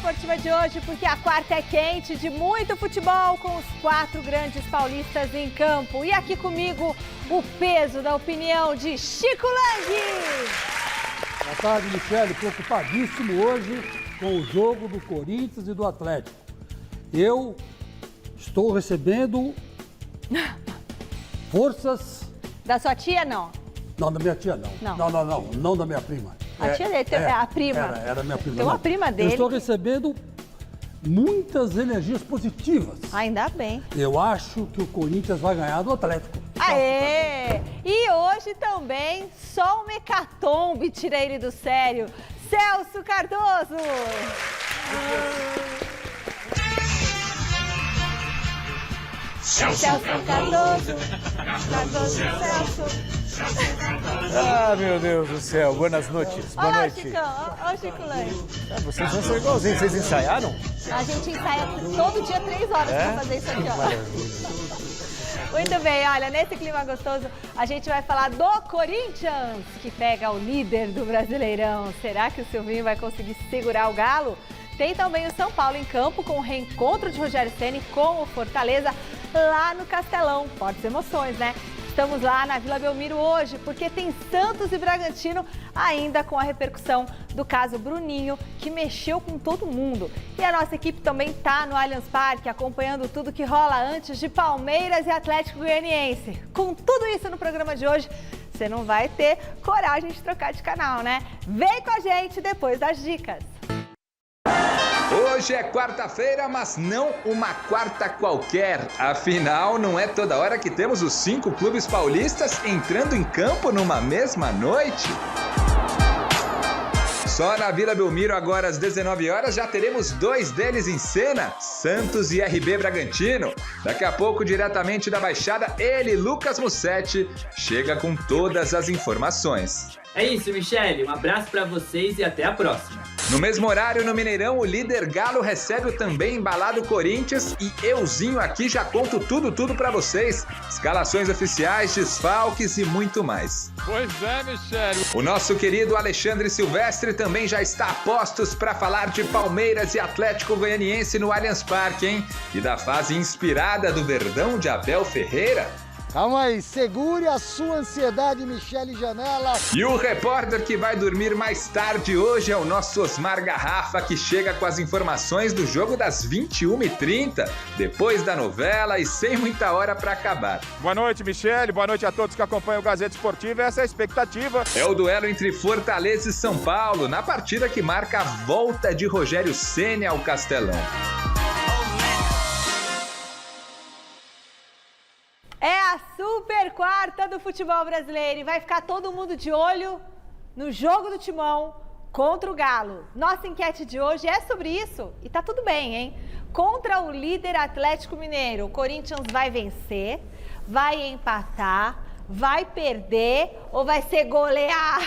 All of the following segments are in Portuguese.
Esportiva de hoje, porque a quarta é quente, de muito futebol, com os 4 grandes paulistas em campo. E aqui comigo, o peso da opinião de Chico Lang. Boa tarde, Michele. Preocupadíssimo hoje com o jogo do Corinthians e do Atlético. Eu estou recebendo forças... Da sua tia, não? Não, da minha tia, não. Não da minha prima. A tia dele, a prima. Era minha prima. Tem uma prima dele. Eu estou recebendo muitas energias positivas. Ainda bem. Eu acho que o Corinthians vai ganhar do Atlético. Aê! E hoje também, só um hecatombe tira ele do sério. Celso Cardoso! Celso Cardoso! Celso! Ah, meu Deus do céu. Boas noites. Boa Olá, noite. Chicão. Olha o Chico Lang. Vocês vão ser igualzinhos. Vocês ensaiaram? A gente ensaia todo dia 3 horas pra fazer isso aqui, ó. Muito bem, olha, nesse clima gostoso, a gente vai falar do Corinthians, que pega o líder do Brasileirão. Será que o Silvinho vai conseguir segurar o Galo? Tem também o São Paulo em campo, com o reencontro de Rogério Ceni com o Fortaleza lá no Castelão. Fortes emoções, né? Estamos lá na Vila Belmiro hoje, porque tem Santos e Bragantino ainda com a repercussão do caso Bruninho, que mexeu com todo mundo. E a nossa equipe também está no Allianz Parque, acompanhando tudo que rola antes de Palmeiras e Atlético Goianiense. Com tudo isso no programa de hoje, você não vai ter coragem de trocar de canal, né? Vem com a gente depois das dicas. Hoje é quarta-feira, mas não uma quarta qualquer. Afinal, não é toda hora que temos os 5 clubes paulistas entrando em campo numa mesma noite. Só na Vila Belmiro, agora às 19 horas, já teremos 2 deles em cena, Santos e RB Bragantino. Daqui a pouco, diretamente da Baixada, ele, Lucas Mussetti, chega com todas as informações. É isso, Michele. Um abraço pra vocês e até a próxima. No mesmo horário, no Mineirão, o líder Galo recebe o também embalado Corinthians e euzinho aqui já conto tudo pra vocês. Escalações oficiais, desfalques e muito mais. Pois é, Michele. O nosso querido Alexandre Silvestre também já está a postos para falar de Palmeiras e Atlético Goianiense no Allianz Parque, hein? E da fase inspirada do Verdão de Abel Ferreira. Calma aí, segure a sua ansiedade, Michele Janela. E o repórter que vai dormir mais tarde hoje é o nosso Osmar Garrafa, que chega com as informações do jogo das 21h30, depois da novela e sem muita hora para acabar. Boa noite, Michele. Boa noite a todos que acompanham o Gazeta Esportiva. Essa é a expectativa. É o duelo entre Fortaleza e São Paulo, na partida que marca a volta de Rogério Ceni ao Castelão. É a super quarta do futebol brasileiro e vai ficar todo mundo de olho no jogo do Timão contra o Galo. Nossa enquete de hoje é sobre isso e tá tudo bem, hein? Contra o líder Atlético Mineiro, o Corinthians vai vencer, vai empatar, vai perder ou vai ser goleado?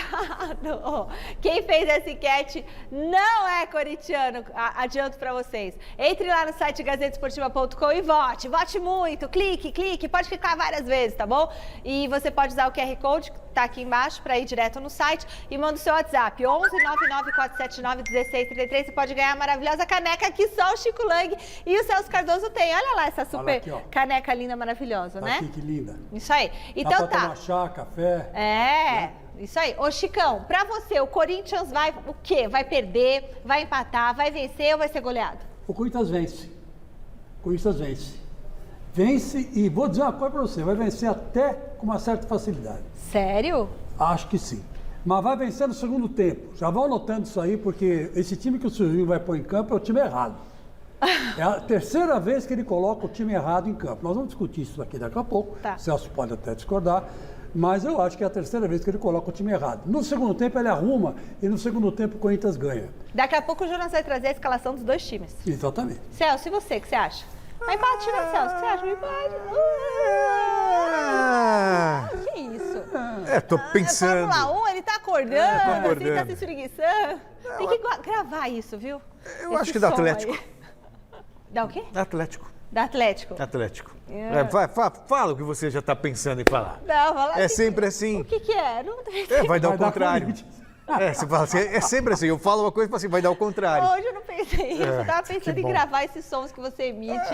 Quem fez essa enquete não é corintiano, adianto pra vocês. Entre lá no site gazetesportiva.com e vote. Vote muito, clique, pode clicar várias vezes, tá bom? E você pode usar o QR Code que tá aqui embaixo pra ir direto no site e manda o seu WhatsApp, 11 99479 1633. Você pode ganhar a maravilhosa caneca que só o Chico Lang e o Celso Cardoso tem. Olha lá essa super aqui, caneca linda, maravilhosa, né? Aqui, que linda. Isso aí. Então Dá pra tomar chá, café. Isso aí. Ô, Chicão, pra você, o Corinthians vai o quê? Vai perder, vai empatar, vai vencer ou vai ser goleado? O Corinthians vence. O Corinthians vence. Vence e vou dizer uma coisa pra você, vai vencer até com uma certa facilidade. Sério? Acho que sim. Mas vai vencer no segundo tempo. Já vão anotando isso aí, porque esse time que o Silvinho vai pôr em campo é o time errado. É a terceira vez que ele coloca o time errado em campo. Nós vamos discutir isso aqui daqui a pouco. Tá. Celso pode até discordar. Mas eu acho que é a terceira vez que ele coloca o time errado. No segundo tempo ele arruma e no segundo tempo o Corinthians ganha. Daqui a pouco o Jonas vai trazer a escalação dos 2 times. Exatamente. Celso, e você, o que você acha? Vai empate, né, Celso? O que você acha? Empate. Que isso? Tô pensando. Fórmula 1, ele tá acordando, tô assim, acordando. tá se espreguiçando. Tem que gravar isso, viu? Eu acho que dá som Atlético. aí. Dá o quê? Atlético. Da Atlético. Fala o que você já está pensando em falar. Não, fala É sempre assim. O que é? Não tem. Vai dar o Vai dar contrário. Corinthians. Você fala assim, é sempre assim, eu falo uma coisa e falo assim, vai dar o contrário. Hoje eu não pensei isso, eu tava pensando em gravar esses sons que você emite.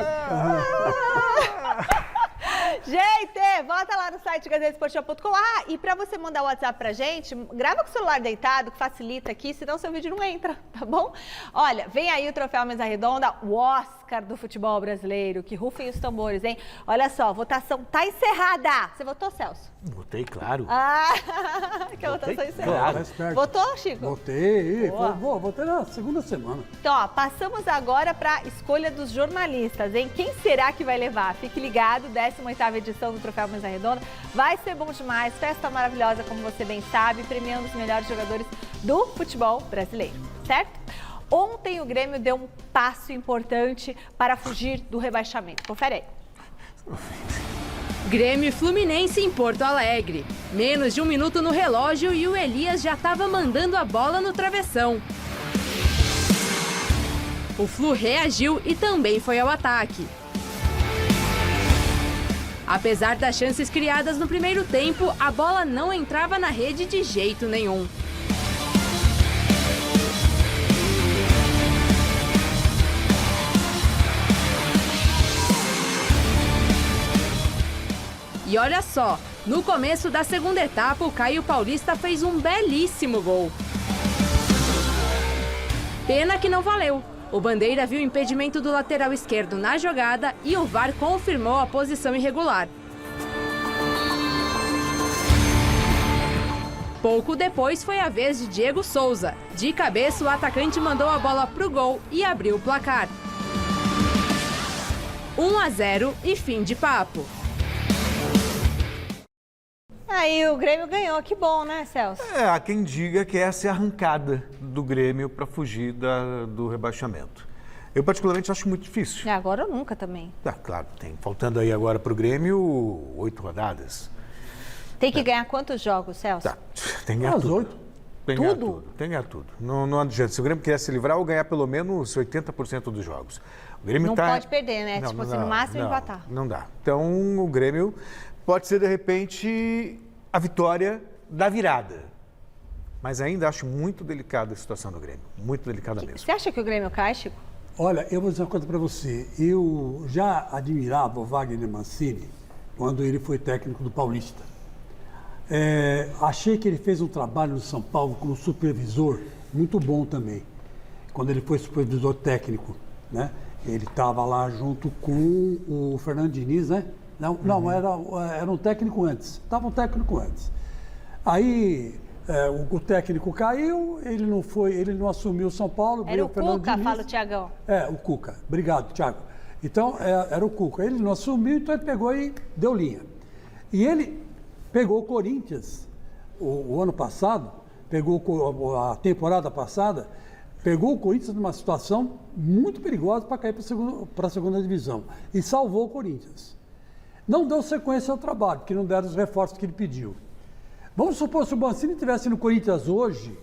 Gente, volta lá no site gazetesportiva.com. E pra você mandar o WhatsApp pra gente, grava com o celular deitado, que facilita aqui, senão seu vídeo não entra, tá bom? Olha, vem aí o Troféu Mesa Redonda, o Oscar do futebol brasileiro, que rufem os tambores, hein? Olha só, a votação tá encerrada. Você votou, Celso? Votei, claro. Que a votação encerrada. Claro. Votou, Chico? Votei, votei na segunda semana. Então, ó, passamos agora para a escolha dos jornalistas, hein? Quem será que vai levar? Fique ligado, 18ª edição do Troféu Mesa Redonda. Vai ser bom demais, festa maravilhosa, como você bem sabe, premiando os melhores jogadores do futebol brasileiro, certo? Ontem o Grêmio deu um passo importante para fugir do rebaixamento. Confere aí. Grêmio e Fluminense em Porto Alegre. Menos de 1 minuto no relógio e o Elias já estava mandando a bola no travessão. O Flu reagiu e também foi ao ataque. Apesar das chances criadas no primeiro tempo, a bola não entrava na rede de jeito nenhum. E olha só, no começo da segunda etapa, o Caio Paulista fez um belíssimo gol. Pena que não valeu. O Bandeira viu o impedimento do lateral esquerdo na jogada e o VAR confirmou a posição irregular. Pouco depois foi a vez de Diego Souza. De cabeça, o atacante mandou a bola pro gol e abriu o placar. 1-0 e fim de papo. Aí o Grêmio ganhou, que bom, né, Celso? Há quem diga que essa é a arrancada do Grêmio para fugir do rebaixamento. Eu particularmente acho muito difícil. É agora ou nunca também. Claro, tem. Faltando aí agora para o Grêmio 8 rodadas. Tem que ganhar quantos jogos, Celso? Tem que ganhar tudo. 8. Tem que ganhar tudo. Tem que ganhar tudo. Não adianta. Se o Grêmio quiser se livrar, ou ganhar pelo menos 80% dos jogos. O Grêmio não pode perder, né? Não, tipo assim, no máximo empatar. Não dá. Então o Grêmio pode ser, de repente, a vitória da virada. Mas ainda acho muito delicada a situação do Grêmio. Muito delicada mesmo. Você acha que o Grêmio cai, Chico? Olha, eu vou dizer uma coisa para você. Eu já admirava o Wagner Mancini quando ele foi técnico do Paulista. Achei que ele fez um trabalho no São Paulo como supervisor muito bom também. Quando ele foi supervisor técnico, né? Ele estava lá junto com o Fernando Diniz, né? Não, era um técnico antes. Estava um técnico antes. Aí o técnico caiu, ele não assumiu o São Paulo. Era o Cuca, Diniz. fala o Thiagão. O Cuca. Obrigado, Thiago. Então, era o Cuca. Ele não assumiu, então ele pegou e deu linha. E ele pegou o Corinthians, o ano passado, pegou a temporada passada, pegou o Corinthians numa situação muito perigosa para cair para a segunda divisão. E salvou o Corinthians. Não deu sequência ao trabalho, porque não deram os reforços que ele pediu. Vamos supor, se o Mancini estivesse no Corinthians hoje,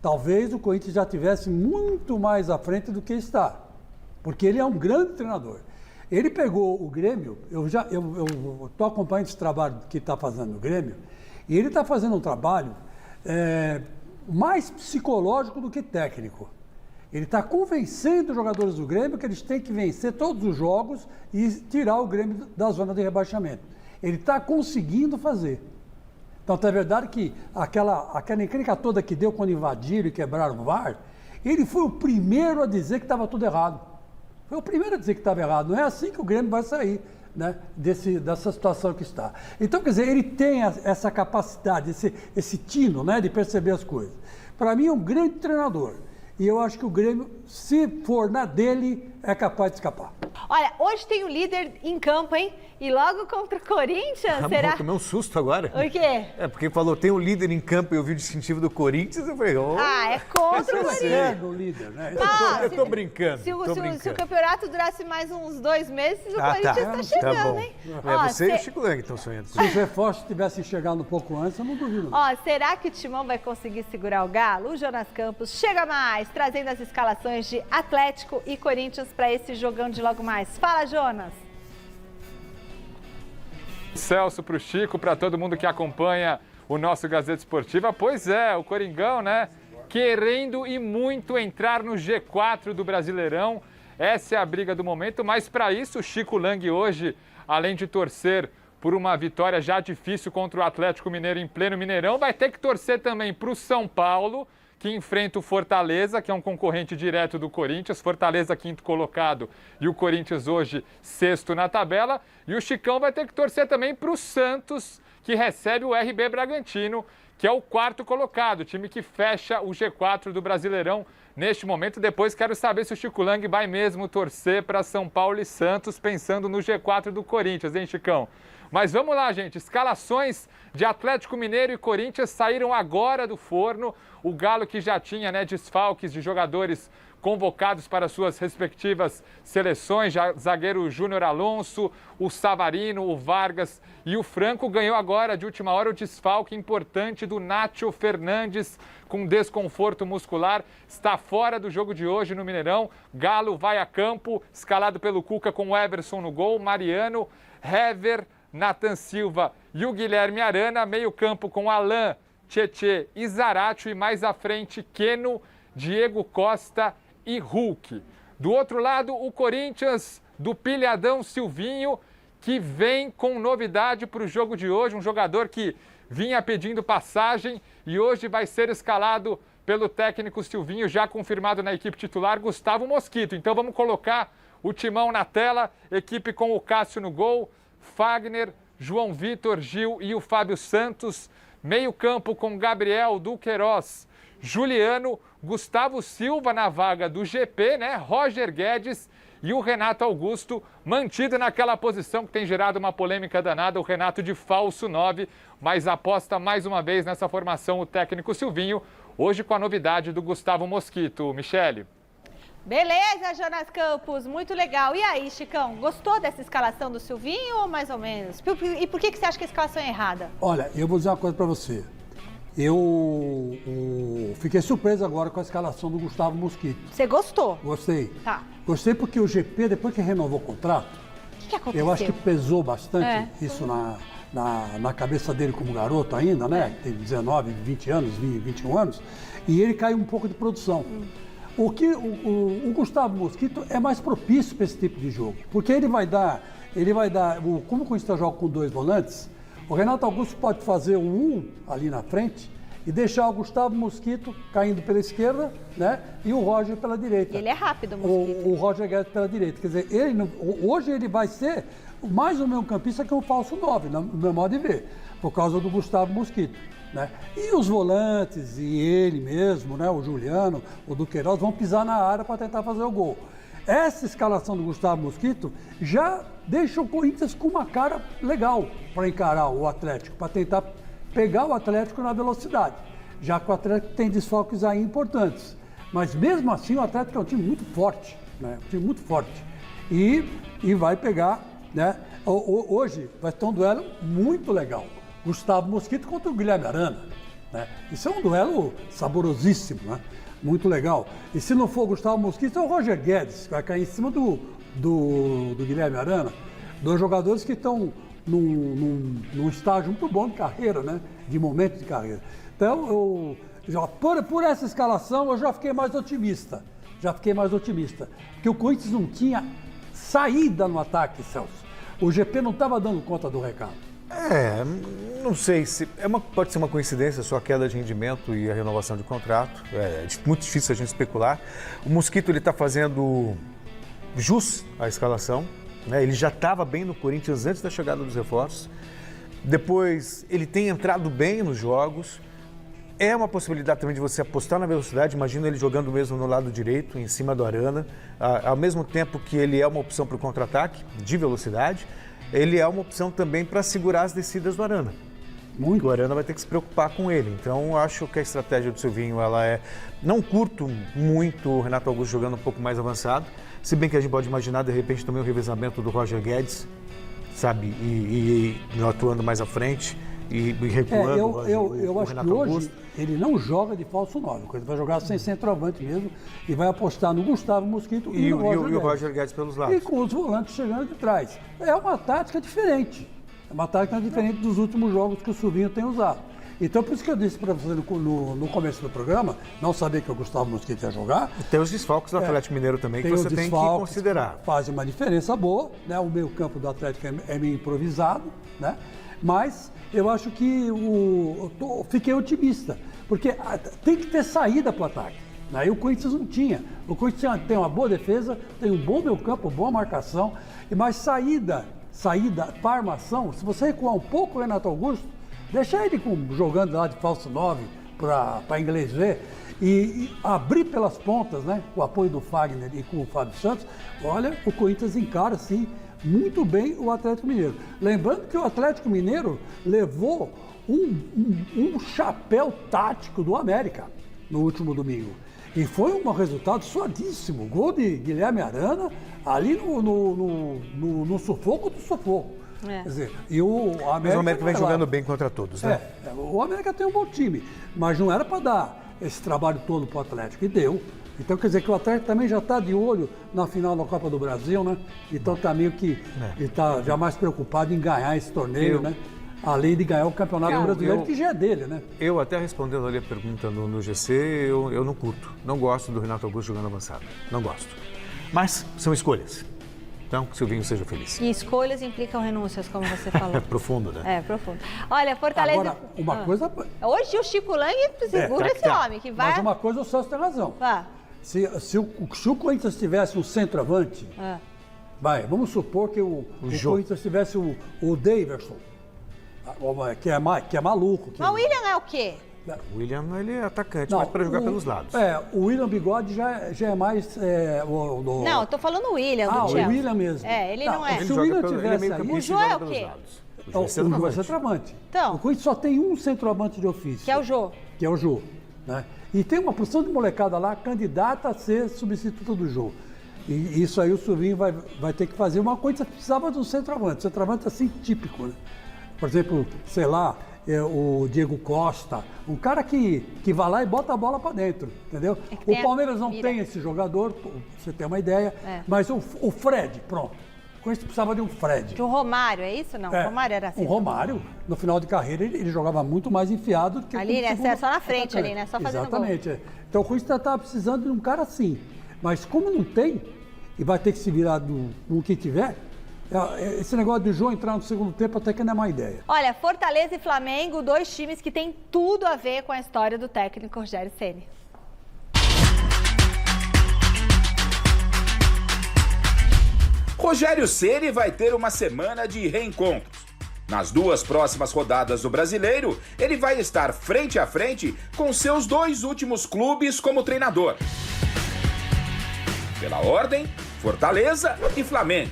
talvez o Corinthians já estivesse muito mais à frente do que está. Porque ele é um grande treinador. Ele pegou o Grêmio, eu estou acompanhando esse trabalho que está fazendo no Grêmio, e ele está fazendo um trabalho mais psicológico do que técnico. Ele está convencendo os jogadores do Grêmio que eles têm que vencer todos os jogos e tirar o Grêmio da zona de rebaixamento. Ele está conseguindo fazer. Então, é verdade que aquela encrenca toda que deu quando invadiram e quebraram o VAR, ele foi o primeiro a dizer que estava tudo errado. Foi o primeiro a dizer que estava errado. Não é assim que o Grêmio vai sair, né, dessa situação que está. Então, quer dizer, ele tem essa capacidade, esse tino, né, de perceber as coisas. Para mim, é um grande treinador. E eu acho que o Grêmio, se for na dele, é capaz de escapar. Olha, hoje tem o líder em campo, hein? E logo contra o Corinthians, será? Tomei um susto agora. O quê? Porque falou, tem o líder em campo e eu vi o distintivo do Corinthians, eu falei, é contra o Corinthians. O líder, né? Eu tô brincando. Se o campeonato durasse mais uns 2 meses, o Corinthians está chegando, tá bom. hein? Você e o Chico Lang estão sonhando. Se os reforços tivessem chegado um pouco antes, eu não duvido. Será que o Timão vai conseguir segurar o Galo? O Jonas Campos chega mais, trazendo as escalações de Atlético e Corinthians para esse jogão de logo mais. Fala, Jonas! Celso, para o Chico, para todo mundo que acompanha o nosso Gazeta Esportiva. Pois é, o Coringão, né? Querendo e muito entrar no G4 do Brasileirão. Essa é a briga do momento, mas para isso o Chico Lang hoje, além de torcer por uma vitória já difícil contra o Atlético Mineiro em pleno Mineirão, vai ter que torcer também para o São Paulo, que enfrenta o Fortaleza, que é um concorrente direto do Corinthians. Fortaleza quinto colocado e o Corinthians hoje sexto na tabela. E o Chicão vai ter que torcer também para o Santos, que recebe o RB Bragantino, que é o quarto colocado, o time que fecha o G4 do Brasileirão neste momento. Depois quero saber se o Chico Lang vai mesmo torcer para São Paulo e Santos, pensando no G4 do Corinthians, hein, Chicão? Mas vamos lá, gente. Escalações de Atlético Mineiro e Corinthians saíram agora do forno. O Galo, que já tinha, né, desfalques de jogadores convocados para suas respectivas seleções, zagueiro Júnior Alonso, o Savarino, o Vargas e o Franco, ganhou agora, de última hora, o desfalque importante do Nacho Fernandes, com desconforto muscular, está fora do jogo de hoje no Mineirão. Galo vai a campo, escalado pelo Cuca, com o Everson no gol, Mariano, Hever, Nathan Silva e o Guilherme Arana, meio campo com Alain, Tietê e Zaratio, e mais à frente Keno, Diego Costa e Hulk. Do outro lado, o Corinthians do Pilhadão Silvinho, que vem com novidade para o jogo de hoje, um jogador que vinha pedindo passagem e hoje vai ser escalado pelo técnico Silvinho, já confirmado na equipe titular, Gustavo Mosquito. Então vamos colocar o timão na tela, equipe com o Cássio no gol, Fagner, João Vitor, Gil e o Fábio Santos, meio campo com Gabriel, Duqueiroz, Juliano, Gustavo Silva na vaga do GP, né? Roger Guedes e o Renato Augusto, mantido naquela posição que tem gerado uma polêmica danada, o Renato de falso 9, mas aposta mais uma vez nessa formação o técnico Silvinho, hoje com a novidade do Gustavo Mosquito. Michele. Beleza, Jonas Campos, muito legal. E aí, Chicão, gostou dessa escalação do Silvinho ou mais ou menos? E por que você acha que a escalação é errada? Olha, eu vou dizer uma coisa para você. Eu fiquei surpreso agora com a escalação do Gustavo Mosquito. Você gostou? Gostei. Tá. Gostei porque o GP, depois que renovou o contrato, O que aconteceu? eu acho que pesou bastante isso na cabeça dele como garoto ainda, né? Tem 19, 20 anos, 21 anos, e ele caiu um pouco de produção. O Gustavo Mosquito é mais propício para esse tipo de jogo, porque ele vai dar, como o Corinthians joga com dois volantes, o Renato Augusto pode fazer um ali na frente e deixar o Gustavo Mosquito caindo pela esquerda, né? E o Roger pela direita. Ele é rápido, Mosquito. O Roger Guedes pela direita. Quer dizer, hoje ele vai ser mais um meio-campista que um falso 9, no meu modo de ver, por causa do Gustavo Mosquito, né? E os volantes e ele mesmo, né? O Juliano, o Duqueiroz, vão pisar na área para tentar fazer o gol. Essa escalação do Gustavo Mosquito já deixa o Corinthians com uma cara legal para encarar o Atlético, para tentar pegar o Atlético na velocidade, já que o Atlético tem desfalques aí importantes. Mas mesmo assim o Atlético é um time muito forte, né? Um time muito forte. E vai pegar, né? Hoje vai ter um duelo muito legal. Gustavo Mosquito contra o Guilherme Arana, né? Isso é um duelo saborosíssimo, né? Muito legal. E se não for o Gustavo Mosquito, é o Roger Guedes, que vai cair em cima do Guilherme Arana. Dois jogadores que estão num estágio muito bom de carreira, né? De momento de carreira. Então, por essa escalação, eu já fiquei mais otimista. Porque o Corinthians não tinha saída no ataque, Celso. O GP não estava dando conta do recado. Não sei se pode ser uma coincidência só a queda de rendimento e a renovação de contrato. É muito difícil a gente especular. O Mosquito ele está fazendo jus à escalação, né? Ele já estava bem no Corinthians antes da chegada dos reforços. Depois ele tem entrado bem nos jogos. É uma possibilidade também de você apostar na velocidade. Imagina ele jogando mesmo no lado direito, em cima do Arana, ao mesmo tempo que ele é uma opção para o contra-ataque de velocidade. Ele é uma opção também para segurar as descidas do Arana. O Arana vai ter que se preocupar com ele. Então, acho que a estratégia do Silvinho, ela é... Não curto muito o Renato Augusto jogando um pouco mais avançado, se bem que a gente pode imaginar, de repente, também o revezamento do Roger Guedes, sabe? E atuando mais à frente e recuando eu acho que hoje ele não joga de falso 9, ele vai jogar sem centroavante mesmo e vai apostar no Gustavo Mosquito e no Roger Guedes pelos lados. E com os volantes chegando de trás. É uma tática diferente. É uma tática diferente dos últimos jogos que o Silvinho tem usado. Então, por isso que eu disse para você no começo do programa, não sabia que o Gustavo Mosquito ia jogar. E tem os desfalques do Atlético Mineiro também, que Tem você os tem que desfalques, considerar. Faz uma diferença boa, né? O meio campo do Atlético é meio improvisado, né? Mas eu acho que fiquei otimista, porque tem que ter saída para o ataque. Aí o Corinthians não tinha. O Corinthians tem uma boa defesa, tem um bom meio campo, boa marcação, mas saída para armação, se você recuar um pouco o Renato Augusto, deixar ele jogando lá de falso 9 para inglês ver e abrir pelas pontas, né? Com o apoio do Fagner e com o Fábio Santos, olha, o Corinthians encara assim muito bem o Atlético Mineiro. Lembrando que o Atlético Mineiro levou um chapéu tático do América no último domingo. E foi um resultado suadíssimo. Gol de Guilherme Arana ali no sufoco do sufoco. Quer dizer, e o América. Mas o América vem jogando bem contra todos, né? O América tem um bom time, mas não era para dar esse trabalho todo para o Atlético, e deu. Então quer dizer que o Atlético também já está de olho na final da Copa do Brasil, né? Então está meio que ele está já mais preocupado em ganhar esse torneio, né? Além de ganhar o Campeonato Brasileiro, que já é dele, né? Eu até respondendo ali a pergunta no GC, eu não curto. Não gosto do Renato Augusto jogando avançado. Não gosto. Mas são escolhas. Então, que o Silvinho seja feliz. E escolhas implicam renúncias, como você falou. É profundo, né? É, profundo. Olha, Fortaleza... Agora, uma coisa... Hoje o Chico Lang segura esse homem, que vai... Mas uma coisa o Celso tem razão. Se o Corinthians tivesse um centroavante, vamos supor que o Corinthians tivesse o Daverson, que é maluco. Mas o William é o quê? O William, ele é atacante, mas para jogar pelos lados. O William Bigode já é mais... Não, eu tô falando o William do Chelsea. O William mesmo. Ele não é. Se o William tivesse aí... O Jô é o quê? O Jô é centroavante. Então. O Corinthians só tem um centroavante de ofício. Que é o Jô. Que é o Jô, né? E tem uma porção de molecada lá candidata a ser substituto do Jô. E isso aí o Silvinho vai ter que fazer. Uma coisa que precisava de um centroavante assim típico, né? Por exemplo, sei lá, o Diego Costa, um cara que vai lá e bota a bola para dentro, entendeu? O Palmeiras não tem esse jogador, pra você ter uma ideia, mas o Fred, pronto. O Corinthians precisava de um Fred. De um Romário, é isso? Não, o Romário era assim. O Romário, no final de carreira, ele jogava muito mais enfiado do que ali, né? Só na frente ali, né? Só fazendo Exatamente. Gol. Então o Corinthians estava precisando de um cara assim. Mas como não tem, e vai ter que se virar no que tiver, esse negócio de João entrar no segundo tempo até que não é má ideia. Olha, Fortaleza e Flamengo, dois times que têm tudo a ver com a história do técnico Rogério Ceni. Rogério Ceni vai ter uma semana de reencontros. Nas duas próximas rodadas do Brasileiro, ele vai estar frente a frente com seus dois últimos clubes como treinador. Pela ordem, Fortaleza e Flamengo.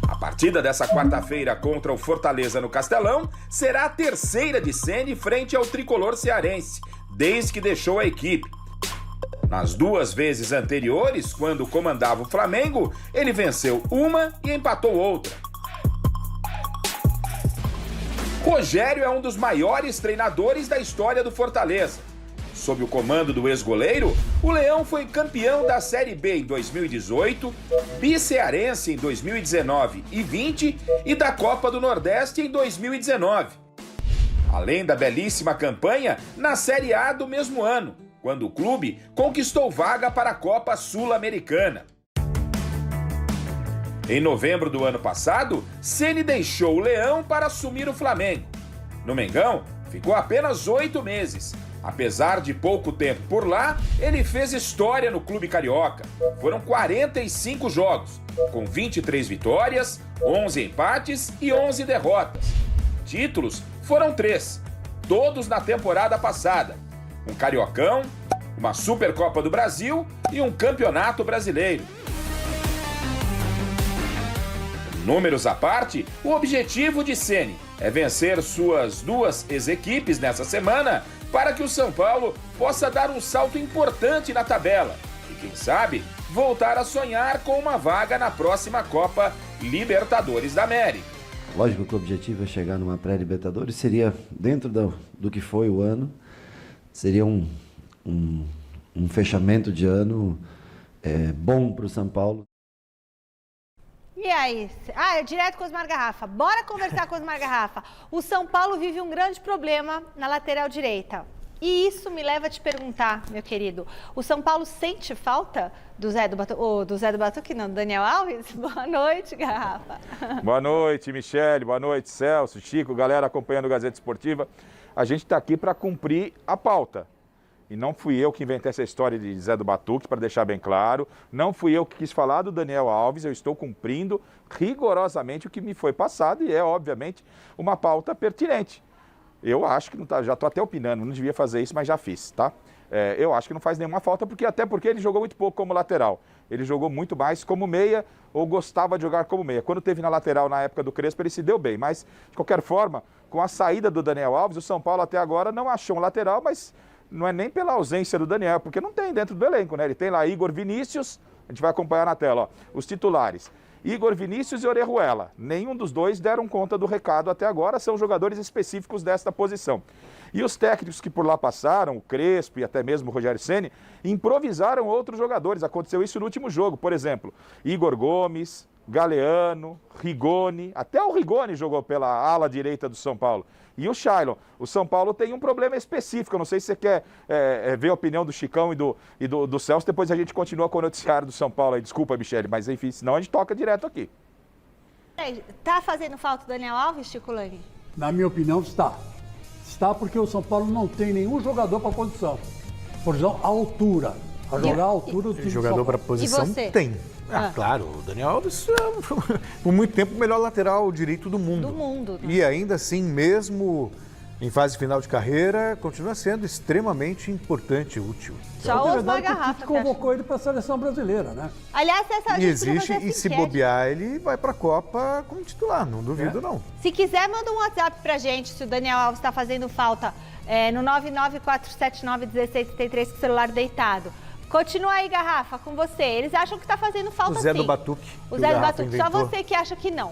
A partida dessa quarta-feira contra o Fortaleza no Castelão será a terceira de Ceni frente ao tricolor cearense, desde que deixou a equipe. Nas duas vezes anteriores, quando comandava o Flamengo, ele venceu uma e empatou outra. Rogério é um dos maiores treinadores da história do Fortaleza. Sob o comando do ex-goleiro, o Leão foi campeão da Série B em 2018, bicearense em 2019 e 20 e da Copa do Nordeste em 2019. Além da belíssima campanha na Série A do mesmo ano, quando o clube conquistou vaga para a Copa Sul-Americana. Em novembro do ano passado, Ceni deixou o Leão para assumir o Flamengo. No Mengão, ficou apenas 8 meses. Apesar de pouco tempo por lá, ele fez história no clube carioca. Foram 45 jogos, com 23 vitórias, 11 empates e 11 derrotas. Títulos foram 3, todos na temporada passada. Um Cariocão, uma Supercopa do Brasil e um Campeonato Brasileiro. Números à parte, o objetivo de Ceni é vencer suas duas ex-equipes nessa semana para que o São Paulo possa dar um salto importante na tabela e, quem sabe, voltar a sonhar com uma vaga na próxima Copa Libertadores da América. Lógico que o objetivo é chegar numa pré-Libertadores, seria, dentro do que foi o ano, seria um fechamento de ano bom para o São Paulo. E E aí? Direto com Osmar Garrafa. Bora conversar com Osmar Garrafa. O São Paulo vive um grande problema na lateral direita. E isso me leva a te perguntar, meu querido, o São Paulo sente falta do Batuque, não, do Daniel Alves? Boa noite, Garrafa. Boa noite, Michele, boa noite, Celso, Chico, galera acompanhando o Gazeta Esportiva. A gente está aqui para cumprir a pauta. E não fui eu que inventei essa história de Zé do Batuque, para deixar bem claro. Não fui eu que quis falar do Daniel Alves, eu estou cumprindo rigorosamente o que me foi passado e é, obviamente, uma pauta pertinente. Eu acho que não tá, já estou até opinando, não devia fazer isso, mas já fiz, tá? Eu acho que não faz nenhuma falta, até porque ele jogou muito pouco como lateral. Ele jogou muito mais como meia ou gostava de jogar como meia. Quando teve na lateral na época do Crespo, ele se deu bem. Mas, de qualquer forma, com a saída do Daniel Alves, o São Paulo até agora não achou um lateral, mas não é nem pela ausência do Daniel, porque não tem dentro do elenco, né? Ele tem lá Igor Vinícius, a gente vai acompanhar na tela, ó, os titulares. Igor Vinícius e Orejuela. Nenhum dos dois deram conta do recado até agora, são jogadores específicos desta posição. E os técnicos que por lá passaram, o Crespo e até mesmo o Rogério Ceni, improvisaram outros jogadores. Aconteceu isso no último jogo, por exemplo, Igor Gomes, Galeano, Rigoni, até o Rigoni jogou pela ala direita do São Paulo. E o Shailon. O São Paulo tem um problema específico, eu não sei se você quer ver a opinião do Chicão e do Celso, depois a gente continua com o noticiário do São Paulo aí. Desculpa, Michele, mas enfim, senão a gente toca direto aqui. Tá fazendo falta o Daniel Alves, Chico Lang? Na minha opinião, está. Está porque o São Paulo não tem nenhum jogador para a posição. Por exemplo, a altura. A jogar a altura do time do São Paulo. Jogador para a posição tem. Claro, o Daniel Alves por muito tempo o melhor lateral direito do mundo. Do mundo. Né? E ainda assim, mesmo em fase final de carreira, continua sendo extremamente importante e útil. Só o Osmar Garrafa que convocou ele para a seleção brasileira, né? Aliás, essa e existe, e se bobear, ele vai para a Copa como titular, não duvido não. Se quiser, manda um WhatsApp pra gente, se o Daniel Alves está fazendo falta, no 994791633, com o celular deitado. Continua aí, Garrafa, com você. Eles acham que está fazendo falta, sim. O Zé do Batuque. O Zé do Batuque. Só você que acha que não.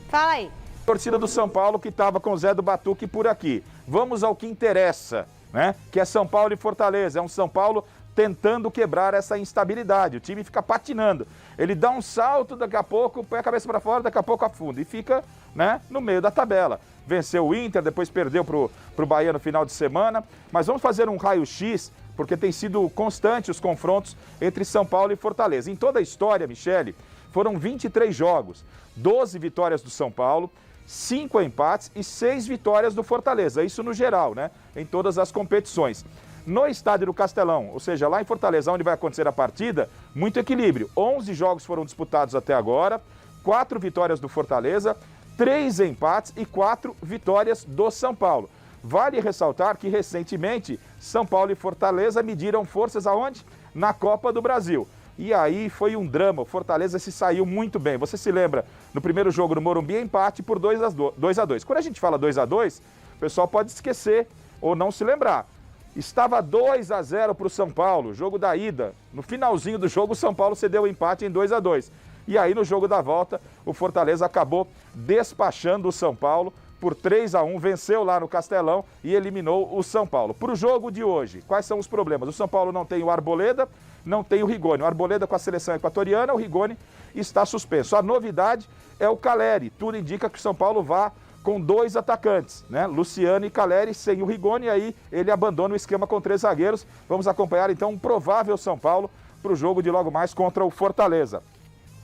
Fala aí. Torcida do São Paulo que estava com o Zé do Batuque por aqui. Vamos ao que interessa, né? Que é São Paulo e Fortaleza. É um São Paulo tentando quebrar essa instabilidade. O time fica patinando. Ele dá um salto, daqui a pouco põe a cabeça para fora, daqui a pouco afunda. E fica, né, no meio da tabela. Venceu o Inter, depois perdeu pro Bahia no final de semana. Mas vamos fazer um raio-x, porque tem sido constante os confrontos entre São Paulo e Fortaleza. Em toda a história, Michele, foram 23 jogos, 12 vitórias do São Paulo, 5 empates e 6 vitórias do Fortaleza. Isso no geral, né? Em todas as competições. No estádio do Castelão, ou seja, lá em Fortaleza, onde vai acontecer a partida, muito equilíbrio. 11 jogos foram disputados até agora, 4 vitórias do Fortaleza, 3 empates e 4 vitórias do São Paulo. Vale ressaltar que, recentemente, São Paulo e Fortaleza mediram forças aonde? Na Copa do Brasil. E aí foi um drama, o Fortaleza se saiu muito bem. Você se lembra, no primeiro jogo no Morumbi, empate por 2-2. Quando a gente fala 2-2, o pessoal pode esquecer ou não se lembrar. Estava 2-0 para o São Paulo, jogo da ida. No finalzinho do jogo, o São Paulo cedeu o empate em 2-2. E aí, no jogo da volta, o Fortaleza acabou despachando o São Paulo por 3-1, venceu lá no Castelão e eliminou o São Paulo. Para o jogo de hoje, quais são os problemas? O São Paulo não tem o Arboleda, não tem o Rigoni. O Arboleda com a seleção equatoriana, o Rigoni está suspenso. A novidade é o Caleri. Tudo indica que o São Paulo vá com 2 atacantes, né? Luciano e Caleri sem o Rigoni, aí ele abandona o esquema com 3 zagueiros. Vamos acompanhar então um provável São Paulo para o jogo de logo mais contra o Fortaleza.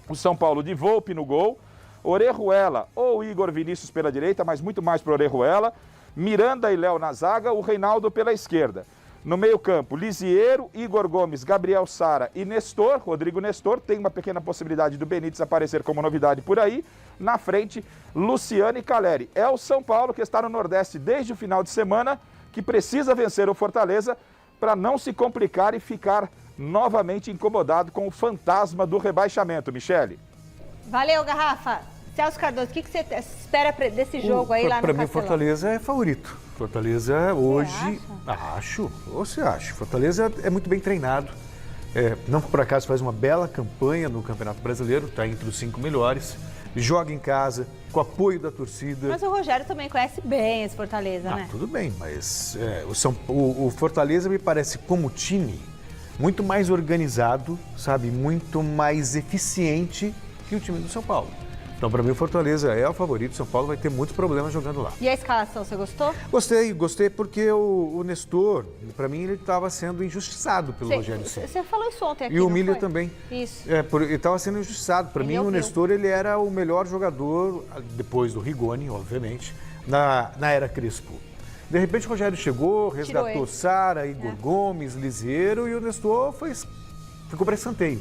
O São Paulo de Volpe no gol, Orejuela ou Igor Vinícius pela direita, mas muito mais para Orejuela, Miranda e Léo na zaga, o Reinaldo pela esquerda. No meio-campo, Lisiero, Igor Gomes, Gabriel Sara e Nestor, Rodrigo Nestor. Tem uma pequena possibilidade do Benítez aparecer como novidade por aí. Na frente, Luciano e Caleri. É o São Paulo que está no Nordeste desde o final de semana, que precisa vencer o Fortaleza para não se complicar e ficar novamente incomodado com o fantasma do rebaixamento, Michele. Valeu, Garrafa. Celso Cardoso, o que você espera desse jogo aí lá no Castelão? Para mim, Fortaleza é favorito. Fortaleza hoje, acho. Ou você acha? Fortaleza é muito bem treinado. Não por acaso faz uma bela campanha no Campeonato Brasileiro, está entre os 5 melhores. Joga em casa, com apoio da torcida. Mas o Rogério também conhece bem esse Fortaleza, né? Tudo bem, mas o Fortaleza me parece como time muito mais organizado, sabe? Muito mais eficiente que o time do São Paulo. Então, para mim, o Fortaleza é o favorito. O São Paulo vai ter muitos problemas jogando lá. E a escalação, você gostou? Gostei porque o Nestor, para mim, ele estava sendo injustiçado pelo Rogério Ceni. Você falou isso ontem aqui, E o Milha também. Isso. Ele estava sendo injustiçado. Para mim, o Nestor, ele era o melhor jogador, depois do Rigoni, obviamente, na era Crespo. De repente, o Rogério chegou, resgatou Sara, Igor Gomes, Liseiro, e o Nestor ficou para escanteio.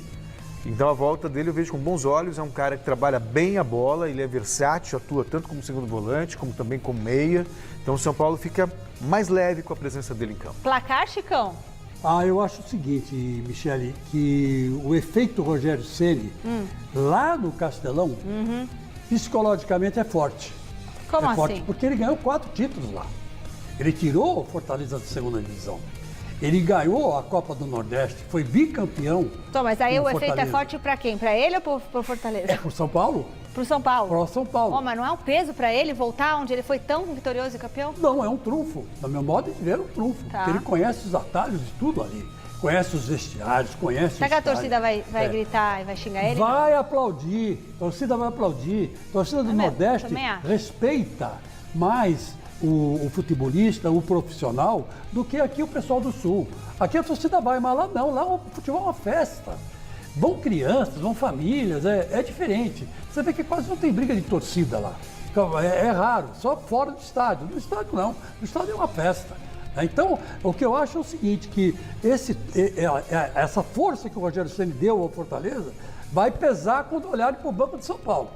Então a volta dele eu vejo com bons olhos, é um cara que trabalha bem a bola, ele é versátil, atua tanto como segundo volante, como também como meia. Então o São Paulo fica mais leve com a presença dele em campo. Placar, Chicão? Eu acho o seguinte, Michele, que o efeito Rogério Ceni lá no Castelão, psicologicamente é forte. Como assim? Forte porque ele ganhou 4 títulos lá. Ele tirou o Fortaleza da segunda divisão. Ele ganhou a Copa do Nordeste, foi bicampeão. Então, mas aí o efeito Fortaleza. é forte pra quem? Pra ele ou pro Fortaleza? É pro São Paulo? Pro São Paulo? Pro São Paulo. Mas não é um peso pra ele voltar onde ele foi tão vitorioso e campeão? Não, é um trunfo. No meu modo de ver, é um trunfo. Porque ele conhece os atalhos de tudo ali. Conhece os vestiários, conhece Será que a torcida vai gritar e vai xingar ele? Vai aplaudir. A torcida vai aplaudir. A torcida do Nordeste respeita mais o futebolista, o profissional, do que aqui o pessoal do Sul. Aqui a torcida vai, mas lá não, lá o futebol é uma festa. Vão crianças, vão famílias, é diferente. Você vê que quase não tem briga de torcida lá. É raro, só fora do estádio. No estádio não, no estádio é uma festa. Então, o que eu acho é o seguinte, que essa força que o Rogério Ceni deu ao Fortaleza vai pesar quando olharem para o banco de São Paulo.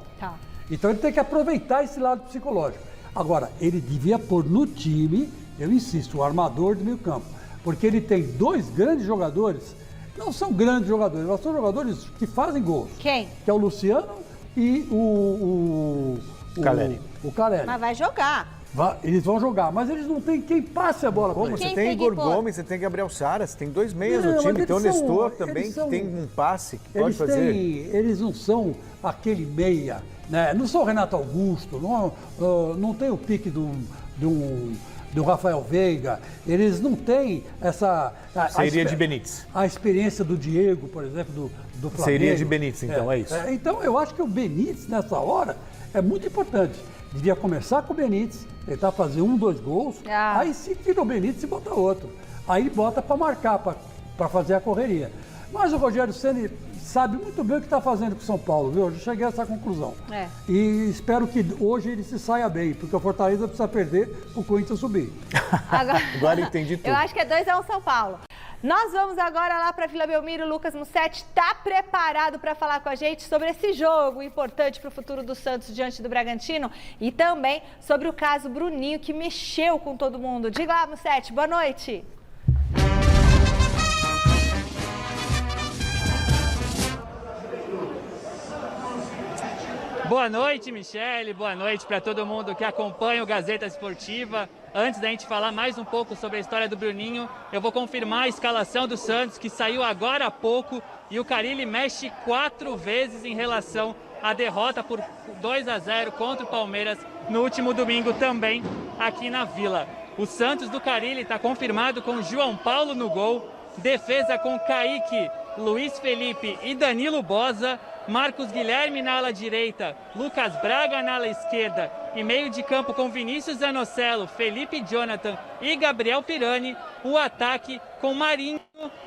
Então ele tem que aproveitar esse lado psicológico. Agora, ele devia pôr no time, eu insisto, o armador do meio campo. Porque ele tem 2 grandes jogadores, não são grandes jogadores, mas são jogadores que fazem gols. Quem? Que é o Luciano e o Caleri. O Caleri. Mas vai jogar. Eles vão jogar, mas eles não têm quem passe a bola para eles. Você tem Igor Gomes, você tem Gabriel Sara, você tem 2 meias no time, tem o Nestor também, que tem um passe que pode fazer. Eles não são aquele meia, né? Não são o Renato Augusto, não tem o pique do Rafael Veiga, eles não têm essa... Seria de Benítez. A experiência do Diego, por exemplo, do Flamengo. Seria de Benítez, então, é isso. Então, eu acho que o Benítez, nessa hora, é muito importante. Devia começar com o Benítez, tentar fazer 1, 2 gols, aí se tira o Benítez e bota outro. Aí bota para marcar, para fazer a correria. Mas o Rogério Ceni sabe muito bem o que está fazendo com o São Paulo, viu? Eu já cheguei a essa conclusão. E espero que hoje ele se saia bem, porque o Fortaleza precisa perder o Corinthians subir. Agora entendi tudo. Eu acho que é 2-1 São Paulo. Nós vamos agora lá para Vila Belmiro. O Lucas Mussetti está preparado para falar com a gente sobre esse jogo importante para o futuro do Santos diante do Bragantino e também sobre o caso Bruninho, que mexeu com todo mundo. Diga lá, Mussetti, boa noite. Boa noite, Michele. Boa noite para todo mundo que acompanha o Gazeta Esportiva. Antes da gente falar mais um pouco sobre a história do Bruninho, eu vou confirmar a escalação do Santos, que saiu agora há pouco, e o Carille mexe 4 vezes em relação à derrota por 2-0 contra o Palmeiras no último domingo também aqui na Vila. O Santos do Carille está confirmado com João Paulo no gol, defesa com Kaique, Luiz Felipe e Danilo Boza, Marcos Guilherme na ala direita, Lucas Braga na ala esquerda e meio de campo com Vinícius Zanocelo, Felipe Jonathan e Gabriel Pirani, o ataque com Marinho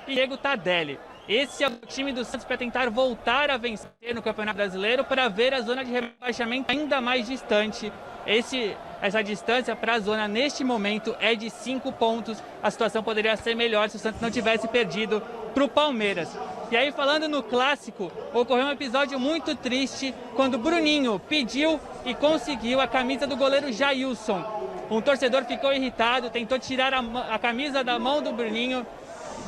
e Diego Tardelli. Esse é o time do Santos para tentar voltar a vencer no Campeonato Brasileiro, para ver a zona de rebaixamento ainda mais distante. Essa distância para a zona neste momento é de 5 pontos. A situação poderia ser melhor se o Santos não tivesse perdido para o Palmeiras. E aí, falando no clássico, ocorreu um episódio muito triste quando o Bruninho pediu e conseguiu a camisa do goleiro Jailson. Um torcedor ficou irritado, tentou tirar a camisa da mão do Bruninho,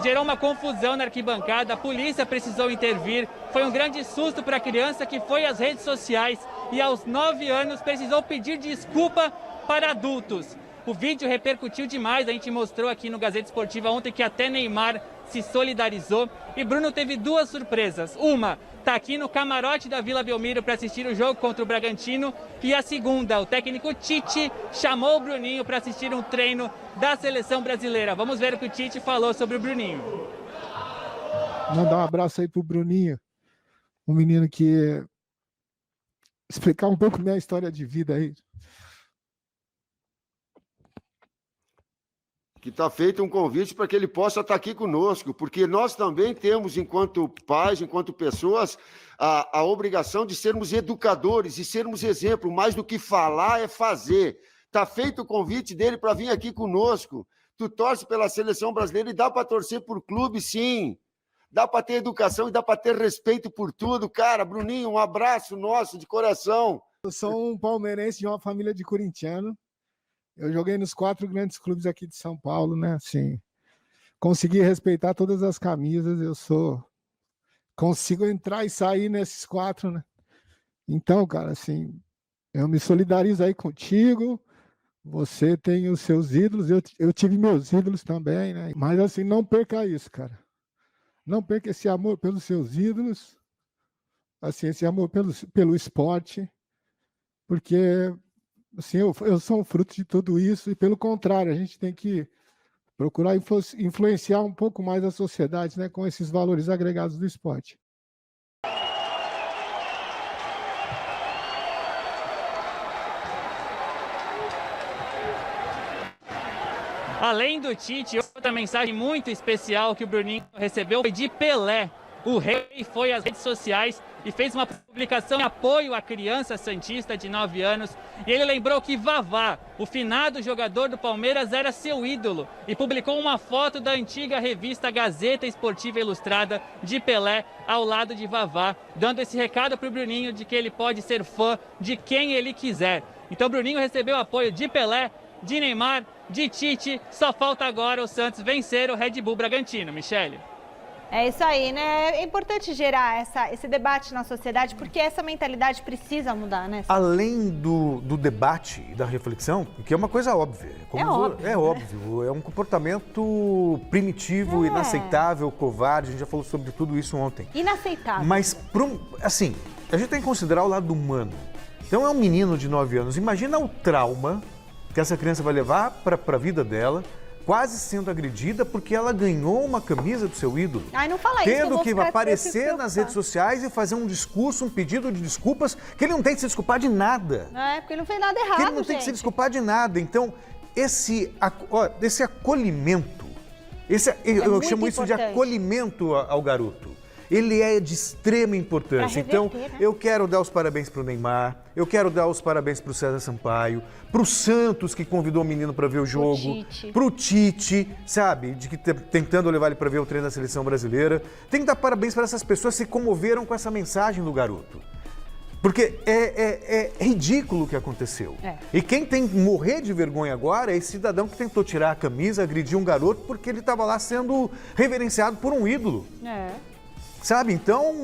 gerou uma confusão na arquibancada, a polícia precisou intervir. Foi um grande susto para a criança, que foi às redes sociais e aos 9 anos precisou pedir desculpa para adultos. O vídeo repercutiu demais, a gente mostrou aqui no Gazeta Esportiva ontem que até Neymar se solidarizou. E Bruno teve 2 surpresas. Uma, tá aqui no camarote da Vila Belmiro para assistir o jogo contra o Bragantino. E a segunda, o técnico Tite chamou o Bruninho para assistir um treino da seleção brasileira. Vamos ver o que o Tite falou sobre o Bruninho. Mandar um abraço aí pro Bruninho, um menino que explicar um pouco minha história de vida aí. Que está feito um convite para que ele possa estar aqui conosco, porque nós também temos, enquanto pais, enquanto pessoas, a obrigação de sermos educadores e sermos exemplo. Mais do que falar é fazer. Está feito o convite dele para vir aqui conosco. Tu torce pela seleção brasileira e dá para torcer por clube, sim. Dá para ter educação e dá para ter respeito por tudo. Cara, Bruninho, um abraço nosso de coração. Eu sou um palmeirense de uma família de corintiano. Eu joguei nos 4 grandes clubes aqui de São Paulo, né? Assim, consegui respeitar todas as camisas. Consigo entrar e sair nesses 4, né? Então, cara, assim, eu me solidarizo aí contigo. Você tem os seus ídolos, eu tive meus ídolos também, né? Mas, assim, não perca isso, cara. Não perca esse amor pelos seus ídolos, assim, esse amor pelo esporte, porque... Assim, eu sou um fruto de tudo isso e, pelo contrário, a gente tem que procurar influenciar um pouco mais a sociedade, né, com esses valores agregados do esporte. Além do Tite, outra mensagem muito especial que o Bruninho recebeu foi de Pelé. O rei foi às redes sociais e fez uma publicação em apoio à criança santista de 9 anos. E ele lembrou que Vavá, o finado jogador do Palmeiras, era seu ídolo. E publicou uma foto da antiga revista Gazeta Esportiva Ilustrada de Pelé ao lado de Vavá, dando esse recado para o Bruninho de que ele pode ser fã de quem ele quiser. Então o Bruninho recebeu apoio de Pelé, de Neymar, de Tite. Só falta agora o Santos vencer o Red Bull Bragantino. Michele. É isso aí, né? É importante gerar esse debate na sociedade, porque essa mentalidade precisa mudar, né? Além do debate e da reflexão, que é uma coisa óbvia. É óbvio. É um comportamento primitivo, inaceitável, covarde. A gente já falou sobre tudo isso ontem. Inaceitável. Mas, assim, a gente tem que considerar o lado humano. Então, é um menino de 9 anos. Imagina o trauma que essa criança vai levar para a vida dela, quase sendo agredida porque ela ganhou uma camisa do seu ídolo. Ai, não fala isso, tendo que aparecer nas redes sociais e fazer um discurso, um pedido de desculpas, que ele não tem que se desculpar de nada. Porque ele não fez nada errado, que ele não tem que se desculpar de nada. Então, esse acolhimento, eu chamo isso de acolhimento ao garoto. Ele é de extrema importância. Então, eu quero dar os parabéns para o Neymar, eu quero dar os parabéns para o César Sampaio, para o Santos, que convidou o menino para ver o jogo, para o Tite, sabe, tentando levar ele para ver o treino da seleção brasileira. Tem que dar parabéns para essas pessoas que se comoveram com essa mensagem do garoto. Porque é ridículo o que aconteceu. E quem tem que morrer de vergonha agora é esse cidadão que tentou tirar a camisa, agredir um garoto porque ele estava lá sendo reverenciado por um ídolo. Sabe, então,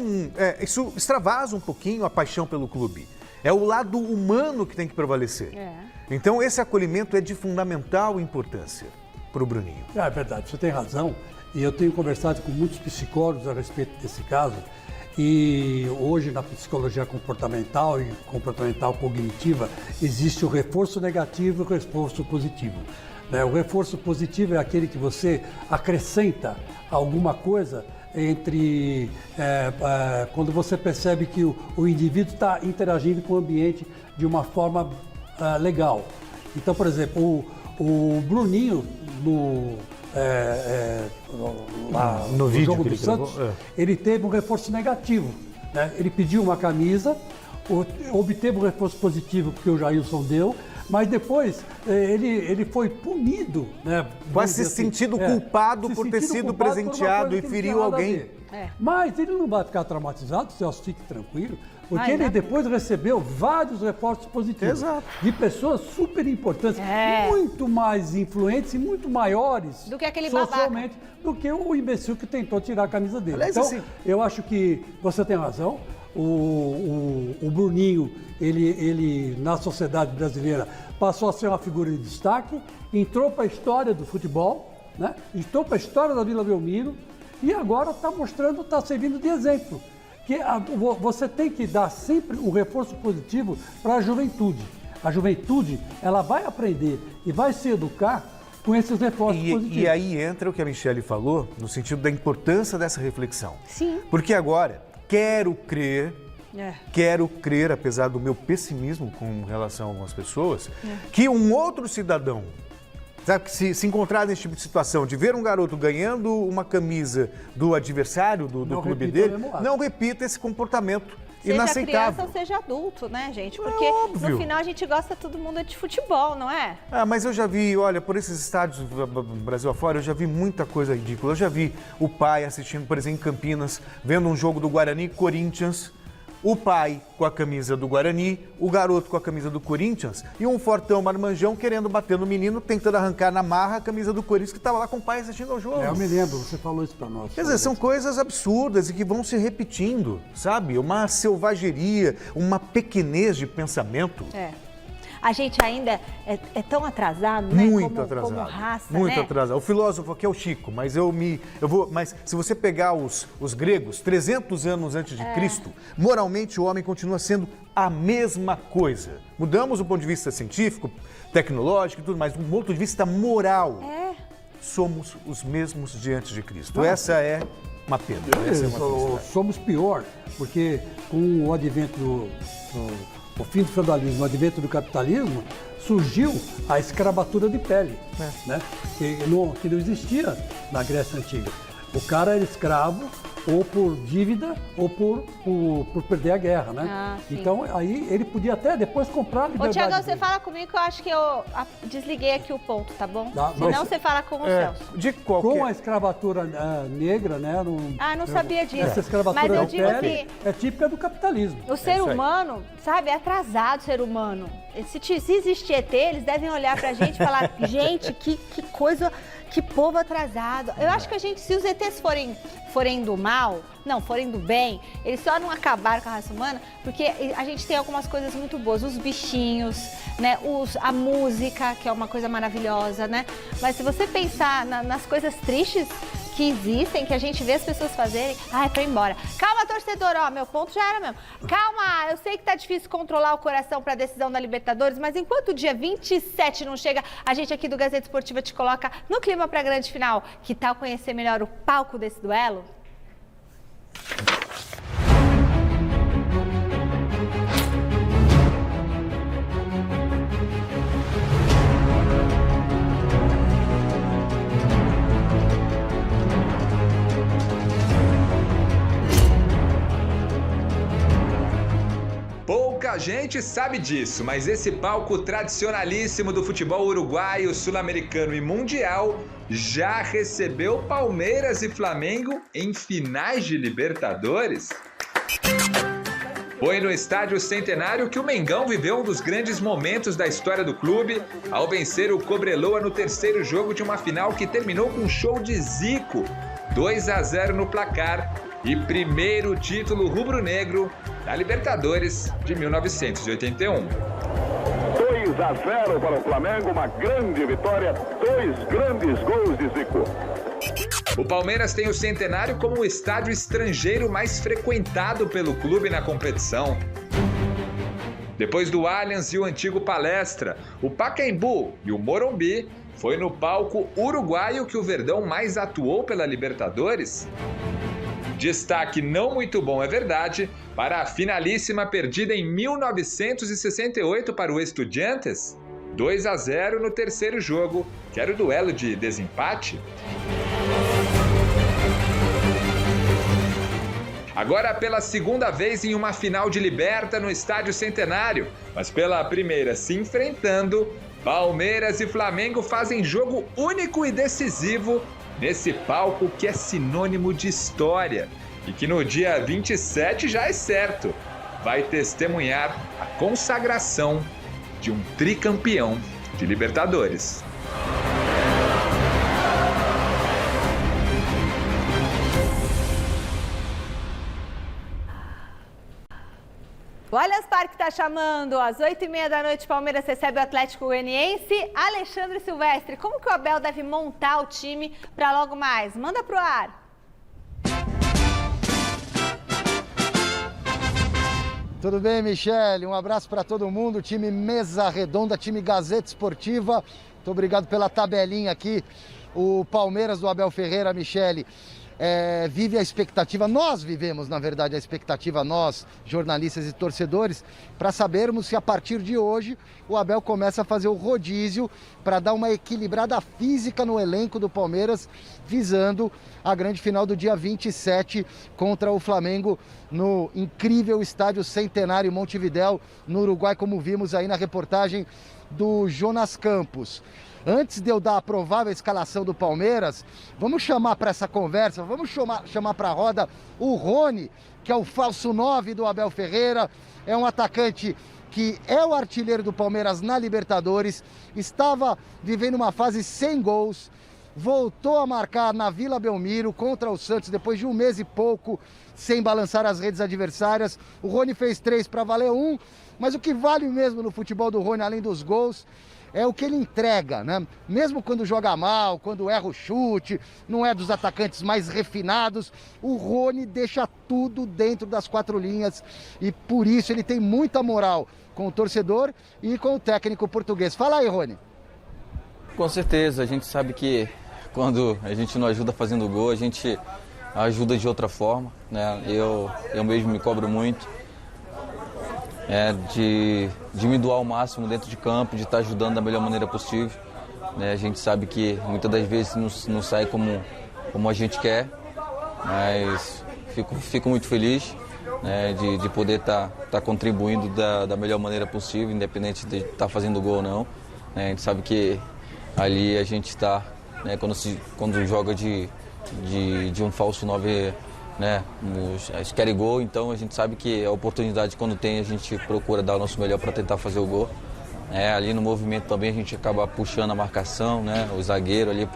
isso extravasa um pouquinho a paixão pelo clube. É o lado humano que tem que prevalecer. Então, esse acolhimento é de fundamental importância para o Bruninho. É verdade, você tem razão. E eu tenho conversado com muitos psicólogos a respeito desse caso. E hoje, na psicologia comportamental e comportamental cognitiva, existe o reforço negativo e o reforço positivo. O reforço positivo é aquele que você acrescenta alguma coisa entre quando você percebe que o indivíduo está interagindo com o ambiente de uma forma legal. Então, por exemplo, o Bruninho no vídeo jogo do Santos, ele teve um reforço negativo. Né? Ele pediu uma camisa, obteve um reforço positivo porque o Jailson deu, mas depois ele foi punido, né? Quase se sentindo culpado por ter sido presenteado e feriu alguém. Mas ele não vai ficar traumatizado, Celso, fique tranquilo, porque ele depois recebeu vários reforços positivos. De pessoas super importantes, muito mais influentes e muito maiores do que aquele socialmente do que o imbecil que tentou tirar a camisa dele. Aliás, então, eu acho que você tem razão. O Bruninho, ele na sociedade brasileira passou a ser uma figura de destaque, entrou para a história do futebol, né? Entrou para a história da Vila Belmiro e agora está servindo de exemplo. Que você tem que dar sempre um reforço positivo para a juventude. A juventude, ela vai aprender e vai se educar com esses reforços positivos. E aí entra o que a Michele falou, no sentido da importância dessa reflexão. Sim. Porque agora, quero crer Quero crer, apesar do meu pessimismo com relação a algumas pessoas, que um outro cidadão, sabe, que se encontrar nesse tipo de situação, de ver um garoto ganhando uma camisa do adversário, do clube dele, não repita esse comportamento inaceitável. Seja criança ou seja adulto, né, gente? Porque no final a gente gosta todo mundo de futebol, não é? Mas eu já vi, olha, por esses estádios do Brasil afora, eu já vi muita coisa ridícula. Eu já vi o pai assistindo, por exemplo, em Campinas, vendo um jogo do Guarani e Corinthians, o pai com a camisa do Guarani, o garoto com a camisa do Corinthians e um fortão marmanjão querendo bater no menino, tentando arrancar na marra a camisa do Corinthians que estava lá com o pai assistindo ao jogo. Eu me lembro, você falou isso para nós. Quer dizer, são coisas absurdas e que vão se repetindo, sabe? Uma selvageria, uma pequenez de pensamento. A gente ainda é tão atrasado, né? Muito atrasado. Como raça, muito né? atrasado. O filósofo aqui é o Chico, mas mas se você pegar os gregos, 300 anos antes de Cristo, moralmente o homem continua sendo a mesma coisa. Mudamos do ponto de vista científico, tecnológico e tudo mais, do ponto de vista moral. Somos os mesmos diante de Cristo. Essa é uma pena. Somos pior, porque com o advento o fim do feudalismo, o advento do capitalismo, surgiu a escravatura de pele, né? que não existia na Grécia Antiga. O cara era escravo ou por dívida ou por perder a guerra, né? Então, aí ele podia até depois comprar a liberdade. Ô, Tiago, você dele. fala comigo que eu acho que eu desliguei aqui o ponto, tá bom? Senão você fala com o Celso. De qualquer... Com a escravatura negra, né? Não sabia disso. Essa escravatura Mas eu de digo pele é típica do capitalismo. O ser humano, sabe, é atrasado o ser humano. Se existir ET, eles devem olhar pra gente e falar, gente, que coisa, que povo atrasado. Eu acho que a gente, se os ETs forem do mal, forem do bem, eles só não acabaram com a raça humana, porque a gente tem algumas coisas muito boas, os bichinhos, né, a música, que é uma coisa maravilhosa, né? Mas se você pensar nas coisas tristes que existem, que a gente vê as pessoas fazerem, foi embora. Calma, torcedor, meu ponto já era mesmo. Calma, eu sei que tá difícil controlar o coração para a decisão da Libertadores, mas enquanto o dia 27 não chega, a gente aqui do Gazeta Esportiva te coloca no clima para a grande final. Que tal conhecer melhor o palco desse duelo? Pouca gente sabe disso, mas esse palco tradicionalíssimo do futebol uruguaio, sul-americano e mundial já recebeu Palmeiras e Flamengo em finais de Libertadores. Foi no Estádio Centenário que o Mengão viveu um dos grandes momentos da história do clube ao vencer o Cobreloa no terceiro jogo de uma final que terminou com um show de Zico, 2-0 no placar e primeiro título rubro-negro da Libertadores de 1981. 2-0 para o Flamengo, uma grande vitória, 2 grandes gols de Zico. O Palmeiras tem o Centenário como o estádio estrangeiro mais frequentado pelo clube na competição. Depois do Allianz e o antigo Palestra, o Pacaembu e o Morumbi, foi no palco uruguaio que o Verdão mais atuou pela Libertadores. Destaque não muito bom, é verdade, para a finalíssima perdida em 1968 para o Estudiantes, 2-0 no terceiro jogo, que era o duelo de desempate. Agora pela segunda vez em uma final de Liberta no Estádio Centenário, mas pela primeira se enfrentando, Palmeiras e Flamengo fazem jogo único e decisivo nesse palco que é sinônimo de história e que no dia 27 já é certo, vai testemunhar a consagração de um tricampeão de Libertadores. O Allianz Parque está chamando, às 8h30 da noite, Palmeiras recebe o Atlético Goianiense. Alexandre Silvestre, como que o Abel deve montar o time para logo mais? Manda pro ar. Tudo bem, Michele? Um abraço para todo mundo, time Mesa Redonda, time Gazeta Esportiva. Muito obrigado pela tabelinha aqui. O Palmeiras do Abel Ferreira, Michele. vive a expectativa, nós vivemos, na verdade, a expectativa, nós, jornalistas e torcedores, para sabermos se a partir de hoje o Abel começa a fazer o rodízio para dar uma equilibrada física no elenco do Palmeiras, visando a grande final do dia 27 contra o Flamengo no incrível estádio Centenário Montevidéu, no Uruguai, como vimos aí na reportagem do Jonas Campos. Antes de eu dar a provável escalação do Palmeiras, vamos chamar para essa conversa, vamos chamar para a roda o Rony, que é o falso 9 do Abel Ferreira, é um atacante que é o artilheiro do Palmeiras na Libertadores, estava vivendo uma fase sem gols, voltou a marcar na Vila Belmiro contra o Santos depois de um mês e pouco, sem balançar as redes adversárias. O Rony fez 3 para valer 1, mas o que vale mesmo no futebol do Rony, além dos gols, é o que ele entrega, né? Mesmo quando joga mal, quando erra o chute, não é dos atacantes mais refinados, o Rony deixa tudo dentro das 4 linhas e por isso ele tem muita moral com o torcedor e com o técnico português. Fala aí, Rony. Com certeza, a gente sabe que quando a gente não ajuda fazendo gol, a gente ajuda de outra forma, né? Eu mesmo me cobro muito. De me doar ao máximo dentro de campo, de estar ajudando da melhor maneira possível. A gente sabe que muitas das vezes não sai como a gente quer, mas fico muito feliz de poder estar contribuindo da melhor maneira possível, independente de estar fazendo gol ou não. A gente sabe que ali a gente está, quando joga de um falso 9, querem gol, então a gente sabe que a oportunidade, quando tem, a gente procura dar o nosso melhor para tentar fazer o gol. Ali no movimento também a gente acaba puxando a marcação, o zagueiro ali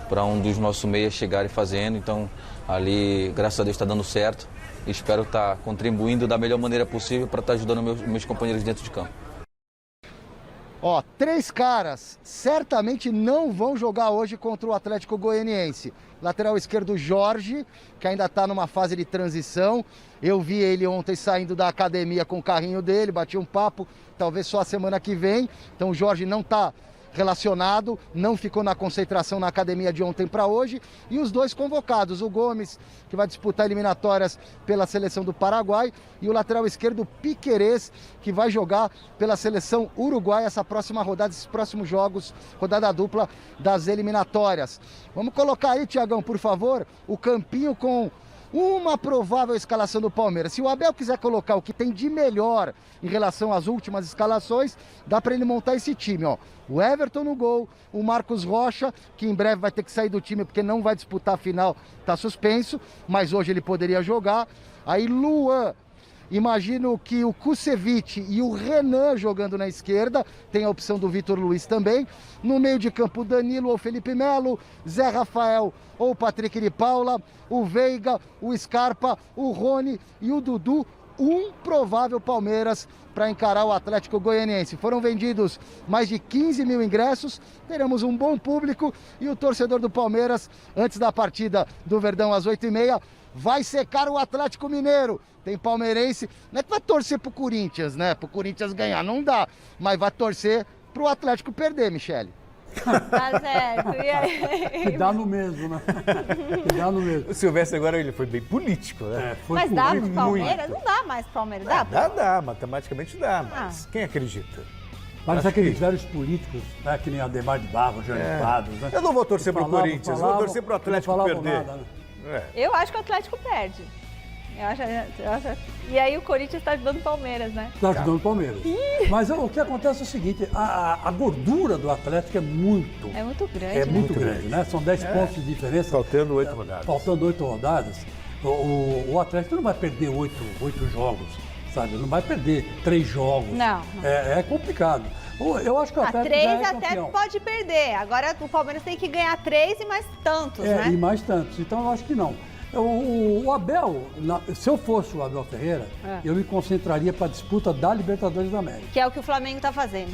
para um dos nossos meias chegarem fazendo, então ali, graças a Deus, está dando certo. Espero estar contribuindo da melhor maneira possível para estar ajudando meus companheiros dentro de campo. 3 caras certamente não vão jogar hoje contra o Atlético Goianiense. Lateral esquerdo Jorge, que ainda está numa fase de transição. Eu vi ele ontem saindo da academia com o carrinho dele, bati um papo, talvez só a semana que vem. Então o Jorge não está relacionado, não ficou na concentração na academia de ontem para hoje. E os 2 convocados, o Gomes, que vai disputar eliminatórias pela seleção do Paraguai, e o lateral esquerdo Piquerez, que vai jogar pela seleção uruguaia essa próxima rodada, esses próximos jogos, rodada dupla das eliminatórias. Vamos colocar aí, Tiagão, por favor, o campinho com uma provável escalação do Palmeiras. Se o Abel quiser colocar o que tem de melhor em relação às últimas escalações, dá para ele montar esse time, O Everton no gol, o Marcos Rocha, que em breve vai ter que sair do time porque não vai disputar a final, está suspenso, mas hoje ele poderia jogar. Aí Luan, imagino que o Kusevich e o Renan jogando na esquerda, tem a opção do Vitor Luiz também. No meio de campo, o Danilo ou Felipe Melo, Zé Rafael ou Patrick de Paula, o Veiga, o Scarpa, o Rony e o Dudu. Um provável Palmeiras para encarar o Atlético Goianiense. Foram vendidos mais de 15 mil ingressos, teremos um bom público e o torcedor do Palmeiras, antes da partida do Verdão às 8h30, vai secar o Atlético Mineiro. Tem palmeirense, não é que vai torcer pro Corinthians, pro Corinthians ganhar, não dá, mas vai torcer pro Atlético perder, Michele. Tá certo. E aí? Que dá no mesmo, né? Que dá no mesmo. O Silvestre agora ele foi bem político, né? Mas dá pro Palmeiras? Não dá mais pro Palmeiras. Dá, matematicamente dá, mas quem acredita? Mas aqueles velhos políticos, que nem Ademar de Barros, Jânio Quadros, né? Eu não vou torcer pro Corinthians, vou torcer pro Atlético perder. Nada, né? Eu acho que o Atlético perde. E aí o Corinthians está ajudando o Palmeiras, né? Está ajudando o Palmeiras. Mas o que acontece é o seguinte, a gordura do Atlético é muito... É muito grande. É muito grande, né? São 10 pontos de diferença. Faltando 8 rodadas. Faltando 8 rodadas. O Atlético não vai perder 8 jogos, sabe? Não vai perder 3 jogos. Não. É complicado. Eu acho que o Atlético 3 já é até campeão. pode perder. Agora o Palmeiras tem que ganhar 3 e mais tantos, né? E mais tantos. Então eu acho que não. O Abel, se eu fosse o Abel Ferreira, eu me concentraria para a disputa da Libertadores da América. Que é o que o Flamengo está fazendo.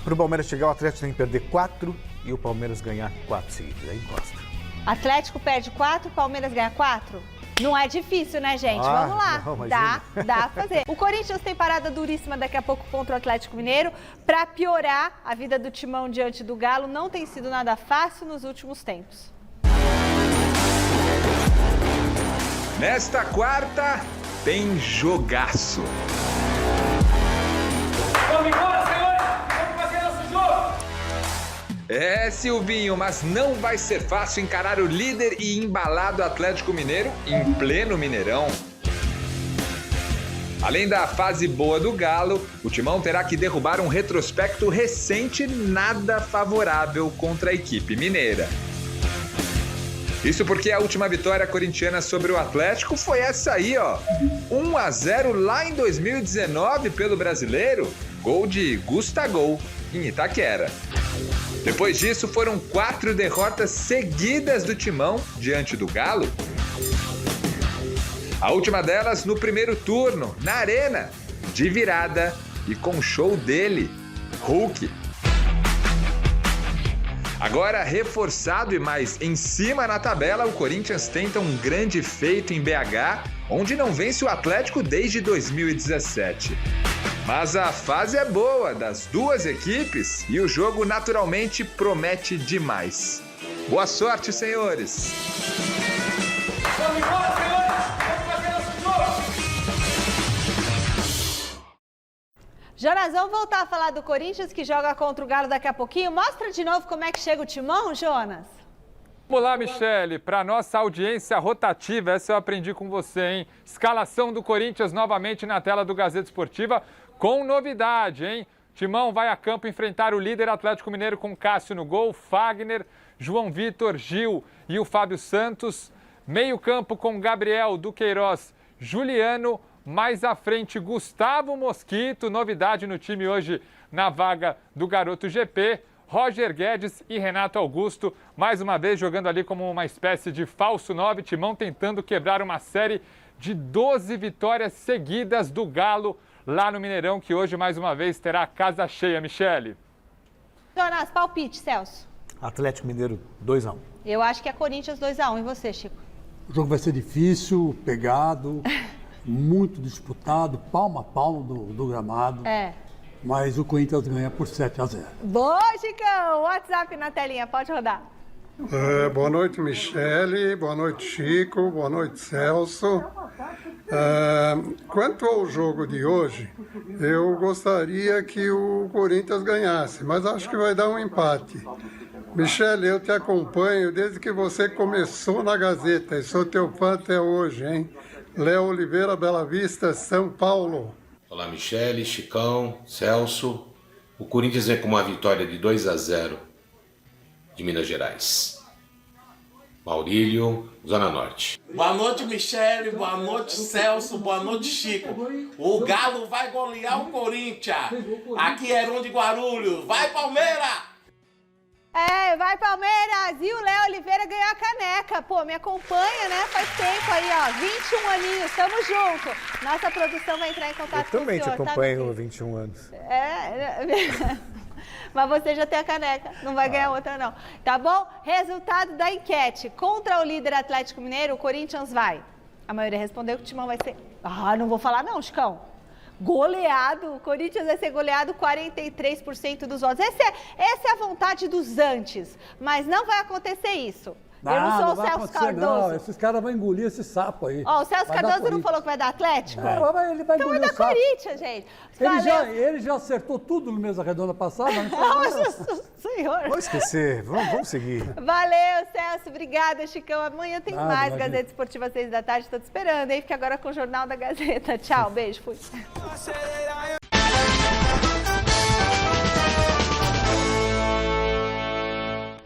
Para o Palmeiras chegar, o Atlético tem que perder 4 e o Palmeiras ganhar 4 seguidos. Aí gosta. Atlético perde 4, Palmeiras ganha 4? Não é difícil, né, gente? Vamos lá. Não, dá pra fazer. O Corinthians tem parada duríssima daqui a pouco contra o Atlético Mineiro. Para piorar, a vida do Timão diante do Galo não tem sido nada fácil nos últimos tempos. Nesta quarta, tem jogaço. Vamos embora, senhores! Vamos fazer nosso jogo! É, Silvinho, mas não vai ser fácil encarar o líder e embalado Atlético Mineiro em pleno Mineirão. Além da fase boa do Galo, o Timão terá que derrubar um retrospecto recente nada favorável contra a equipe mineira. Isso porque a última vitória corintiana sobre o Atlético foi essa aí, ó. 1-0 lá em 2019 pelo Brasileiro, gol de Gustavo em Itaquera. Depois disso, foram 4 derrotas seguidas do Timão diante do Galo. A última delas no primeiro turno, na Arena, de virada e com show dele, Hulk. Agora, reforçado e mais em cima na tabela, o Corinthians tenta um grande feito em BH, onde não vence o Atlético desde 2017. Mas a fase é boa das duas equipes e o jogo naturalmente promete demais. Boa sorte, senhores! Vamos embora, senhores! Vamos fazer nosso jogo! Jonas, vamos voltar a falar do Corinthians, que joga contra o Galo daqui a pouquinho. Mostra de novo como é que chega o Timão, Jonas. Vamos lá, Michele, para nossa audiência rotativa, essa eu aprendi com você, hein? Escalação do Corinthians novamente na tela do Gazeta Esportiva, com novidade, hein? Timão vai a campo enfrentar o líder Atlético Mineiro com Cássio no gol, Fagner, João Vitor, Gil e o Fábio Santos. Meio campo com Gabriel, Duqueiroz, Juliano, mais à frente Gustavo Mosquito, novidade no time hoje na vaga do Garoto GP. Roger Guedes e Renato Augusto, mais uma vez jogando ali como uma espécie de falso 9, Timão tentando quebrar uma série de 12 vitórias seguidas do Galo lá no Mineirão, que hoje mais uma vez terá a casa cheia, Michele. Jonas, palpite, Celso. Atlético Mineiro 2-1. Eu acho que é Corinthians 2-1. E você, Chico? O jogo vai ser difícil, pegado, muito disputado, palmo a palmo do gramado. É. Mas o Corinthians ganha por 7-0. Boa, Chicão! WhatsApp na telinha, pode rodar. Boa noite, Michele. Boa noite, Chico. Boa noite, Celso. Quanto ao jogo de hoje, eu gostaria que o Corinthians ganhasse, mas acho que vai dar um empate. Michele, eu te acompanho desde que você começou na Gazeta e sou teu fã até hoje, hein? Léo Oliveira, Bela Vista, São Paulo. Olá, Michele, Chicão, Celso. O Corinthians vem com uma vitória de 2-0 de Minas Gerais. Maurílio, Zona Norte. Boa noite, Michele. Boa noite, Celso. Boa noite, Chico. O Galo vai golear o Corinthians. Aqui é Heron de Guarulhos. Vai, Palmeiras! É, vai Palmeiras! E o Léo Oliveira ganhou a caneca. Pô, me acompanha, né? Faz tempo aí, ó. 21 aninhos, tamo junto. Nossa produção vai entrar em contato com o senhor. Eu também te acompanho há 21 anos. Mas você já tem a caneca, não vai ganhar outra não. Tá bom? Resultado da enquete. Contra o líder Atlético Mineiro, o Corinthians vai. A maioria respondeu que o Timão vai ser... não vou falar não, Chicão. Goleado, o Corinthians vai ser goleado 43% dos votos. Essa é a vontade dos antes, mas não vai acontecer isso. Eu não sou o Celso Cardoso. Não, esses caras vão engolir esse sapo aí. Ó, o Celso Cardoso não falou que vai dar Atlético? Ele vai então engolir vai dar o sapo. Corinthians, gente. Ele já acertou tudo no Mesa Redonda passada. Senhor. Vamos esquecer, vamos seguir. Valeu, Celso. Obrigada, Chicão. Amanhã tem mais imagina. Gazeta Esportiva 6 da tarde. Tô te esperando, hein? Fica agora com o Jornal da Gazeta. Tchau, beijo, fui.